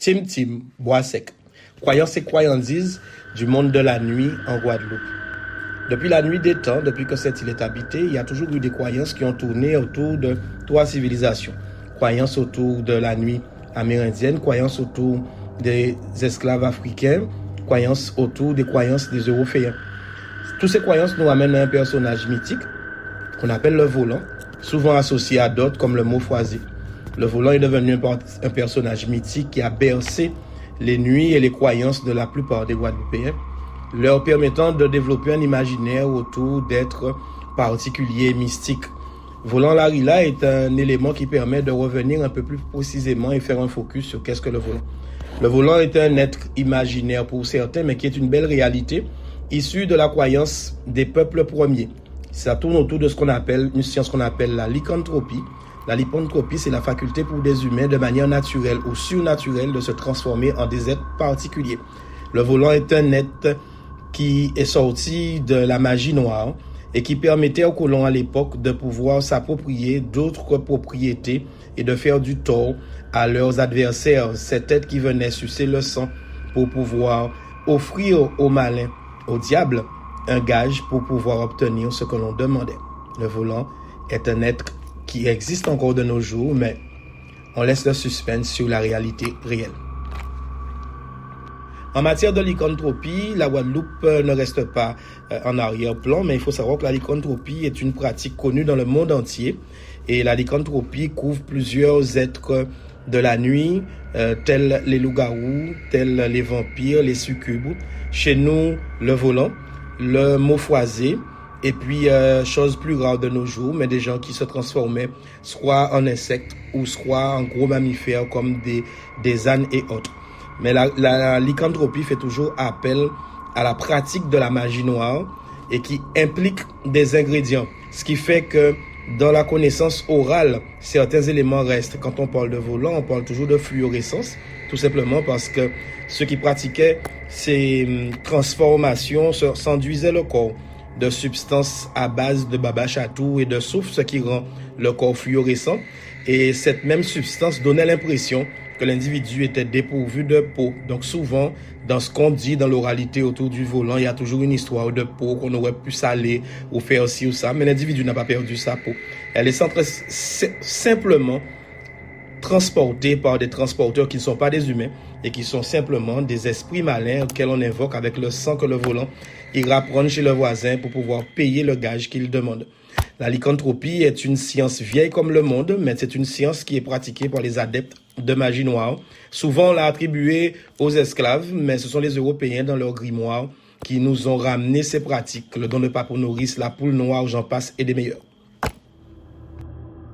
Tim Tim, Bois Sec. Croyances et croyandises du monde de la nuit en Guadeloupe. Depuis la nuit des temps, depuis que cette île est habitée, il y a toujours eu des croyances qui ont tourné autour de 3 civilisations. Croyances autour de la nuit amérindienne, croyances autour des esclaves africains, croyances autour des croyances des Européens. Toutes ces croyances nous amènent à un personnage mythique qu'on appelle le volant, souvent associé à d'autres comme le Mofwazé. Le volant est devenu un personnage mythique qui a bercé les nuits et les croyances de la plupart des Guadeloupéens, leur permettant de développer un imaginaire autour d'êtres particuliers et mystiques. Volant Larila est un élément qui permet de revenir un peu plus précisément et faire un focus sur qu'est-ce que le volant. Le volant est un être imaginaire pour certains, mais qui est une belle réalité issue de la croyance des peuples premiers. Ça tourne autour de ce qu'on appelle, une science qu'on appelle la lycanthropie. La lycanthropie, c'est la faculté pour des humains de manière naturelle ou surnaturelle de se transformer en des êtres particuliers. Le volant est un être qui est sorti de la magie noire et qui permettait aux colons à l'époque de pouvoir s'approprier d'autres propriétés et de faire du tort à leurs adversaires. Cet être qui venait sucer le sang pour pouvoir offrir aux malins, au diable, un gage pour pouvoir obtenir ce que l'on demandait. Le volant est un être qui existe encore de nos jours, mais on laisse le suspense sur la réalité réelle. En matière de lycanthropie, la Guadeloupe ne reste pas en arrière-plan, mais il faut savoir que la lycanthropie est une pratique connue dans le monde entier. Et la lycanthropie couvre plusieurs êtres de la nuit, tels les loups-garous, tels les vampires, les succubes. Chez nous, le volant, le Mofwazé, et puis, chose plus rare de nos jours, mais des gens qui se transformaient soit en insectes ou soit en gros mammifères comme des ânes et autres. Mais la lycanthropie fait toujours appel à la pratique de la magie noire et qui implique des ingrédients. Ce qui fait que dans la connaissance orale, certains éléments restent. Quand on parle de volant, on parle toujours de fluorescence, tout simplement parce que ceux qui pratiquaient ces transformations s'enduisaient le corps de substances à base de babachatou et de soufre, ce qui rend le corps fluorescent. Et cette même substance donnait l'impression que l'individu était dépourvu de peau. Donc souvent, dans ce qu'on dit dans l'oralité autour du volant, il y a toujours une histoire de peau qu'on aurait pu saler ou faire ci ou ça, mais l'individu n'a pas perdu sa peau. Elle est simplement transportée par des transporteurs qui ne sont pas des humains et qui sont simplement des esprits malins auxquels on invoque avec le sang que le volant ira prendre chez le voisin pour pouvoir payer le gage qu'il demande. La lycanthropie est une science vieille comme le monde, mais c'est une science qui est pratiquée par les adeptes de magie noire. Souvent, on l'a attribuée aux esclaves, mais ce sont les Européens dans leur grimoire qui nous ont ramené ces pratiques. Le don de Paponoris, la poule noire, j'en passe, et des meilleurs.